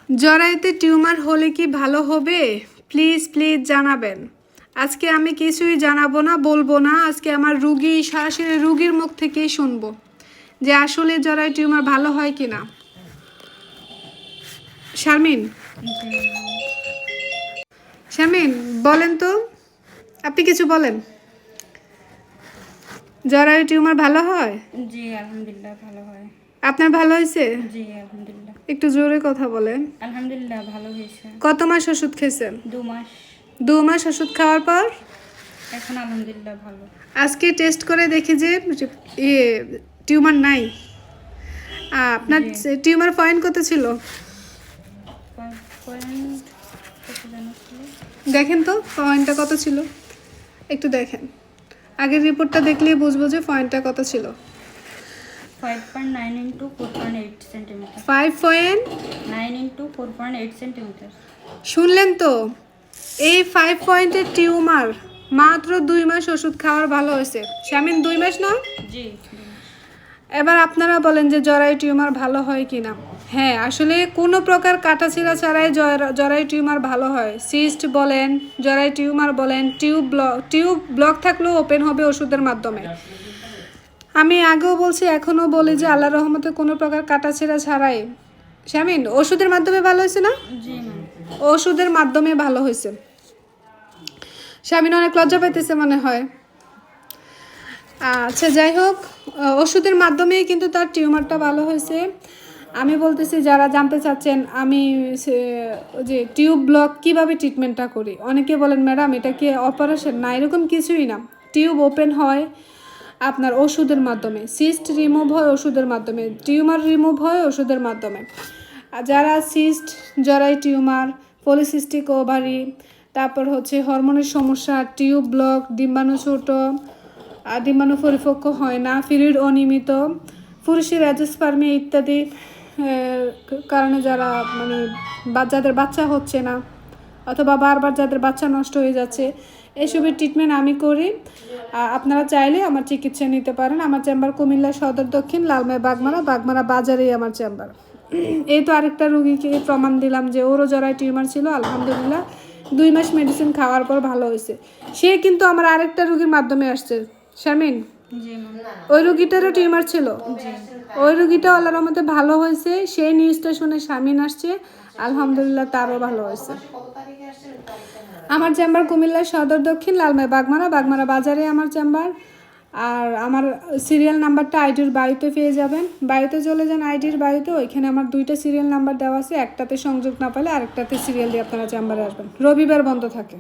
জরায়ুতে tumour হলে কি ভালো হবে? প্লিজ প্লিজ জানাবেন। আজকে আমি কিছুই জানাবো না, বলবো না। আজকে আমার সরাসরি রুগীর মুখ থেকেই শুনবো যে আসলে জরায়ু টিউমার ভালো হয় কি না। শারমিন, শারমিন বলেন তো, আপনি কিছু বলেন। জরায়ু টিউমার ভালো হয়? জি আলহামদুলিল্লাহ ভালো হয়। আপনার ভালো হয়েছে? জি আলহামদুলিল্লাহ। একটু জোরে কথা বলেন। আলহামদুলিল্লাহ ভালো হয়েছে। কত মাস ওষুধ খেয়েছেন? 2 মাস। 2 মাস ওষুধ খাওয়ার পর এখন আলহামদুলিল্লাহ ভালো। আজকে টেস্ট করে দেখি যে টিউমার নাই। আপনার টিউমার পয়েন্ট কত ছিল? পয়েন্ট কত জানো ছিল? দেখেন তো পয়েন্টটা কত ছিল, একটু দেখেন। আগের রিপোর্টটা দেখলেই বুঝবো যে পয়েন্টটা কত ছিল। 5.9 into 4.8 সেন্টিমিটার। 5.9 into 4.8 centimetre. শুনলেন তো, এই 5 পয়েন্টের টিউমার মাত্র 2 মাস ওষুধ খাওয়ার ভালো হয়েছে। শামিন 2 মাস না? জি। এবার আপনারা বলেন যে জরায়ু টিউমার ভালো হয় কি না। হ্যাঁ, আসলে কোনো প্রকার কাটাছিঁড়া ছাড়াই জরায়ু টিউমার ভালো হয়। সিস্ট বলেন, জরায়ু টিউমার বলেন, টিউব ব্লক থাকলেও ওপেন হবে ওষুধের মাধ্যমে। আমি আগেও বলছি, এখনও বলি যে আল্লাহর রহমতে কোনো প্রকার কাটাছিঁড়া ছাড়াই। শামিন ওষুধের মাধ্যমে ভালো হয়েছে না? জি ম্যাম। ওষুধের মাধ্যমে ভালো হয়েছে। শামিন অনেক লজ্জা পাইতেছে মনে হয়। আচ্ছা যাই হোক, ওষুধের মাধ্যমেই কিন্তু তার টিউমারটা ভালো হয়েছে। আমি বলতেছি যারা জানতে চাচ্ছেন আমি যে টিউব ব্লক কিভাবে ট্রিটমেন্টটা করি, অনেকে বলেন ম্যাডাম এটা কি অপারেশন? না, এরকম কিছুই না। টিউব ওপেন হয় আপনার ওষুধের মাধ্যমে, সিস্ট রিমুভ হয় ওষুধের মাধ্যমে, টিউমার রিমুভ হয় ওষুধের মাধ্যমে। যারা সিস্ট, জরায়ু টিউমার, পলিসিস্টিক ওভারি, তারপর হচ্ছে হরমোনের সমস্যা, টিউব ব্লক, ডিম্বাণু ছোট, ডিম্বাণু পরিপক্ক হয় না, পিরিয়ড অনিয়মিত, পুরুষের অ্যাজোস্পার্মিয়া ইত্যাদি কারণে যারা যাদের বাচ্চা হচ্ছে না অথবা বারবার যাদের বাচ্চা নষ্ট হয়ে যাচ্ছে, এসবের ট্রিটমেন্ট আমি করি। আপনারা চাইলে আমার চিকিৎসা নিতে পারেন। আমার চেম্বার কুমিল্লা সদর দক্ষিণ, লালমাই বাগমারা বাজারেই আমার চেম্বার। এই তো আরেকটা রুগীকে প্রমাণ দিলাম যে ওরও জরায়ু টিউমার ছিল, আলহামদুলিল্লাহ 2 মাস মেডিসিন খাওয়ার পর ভালো হয়েছে। সে কিন্তু আমার আরেকটা রুগীর মাধ্যমে আসছে। শারমিন, ওই রুগীটারও টিউমার ছিল, ওই রুগীটা আল্লাহর রহমতে ভালো হয়েছে। সেই নিউজটা শুনে শামিন আসছে, আলহামদুলিল্লাহ তারও ভালো হয়েছে। আমার চেম্বার কুমিল্লা সদর দক্ষিণ, লালমাই বাগমারা বাজারে আমার চেম্বার। আর আমার সিরিয়াল নাম্বারটা আইডির বাড়িতে পেয়ে যাবেন। বাড়িতে চলে যান আইডির বাড়িতে, ওইখানে আমার 2টা সিরিয়াল নাম্বার দেওয়া আছে। একটাতে সংযোগ না পেলে আরেকটাতে সিরিয়াল দিয়ে আপনারা চেম্বারে আসবেন। রবিবার বন্ধ থাকে।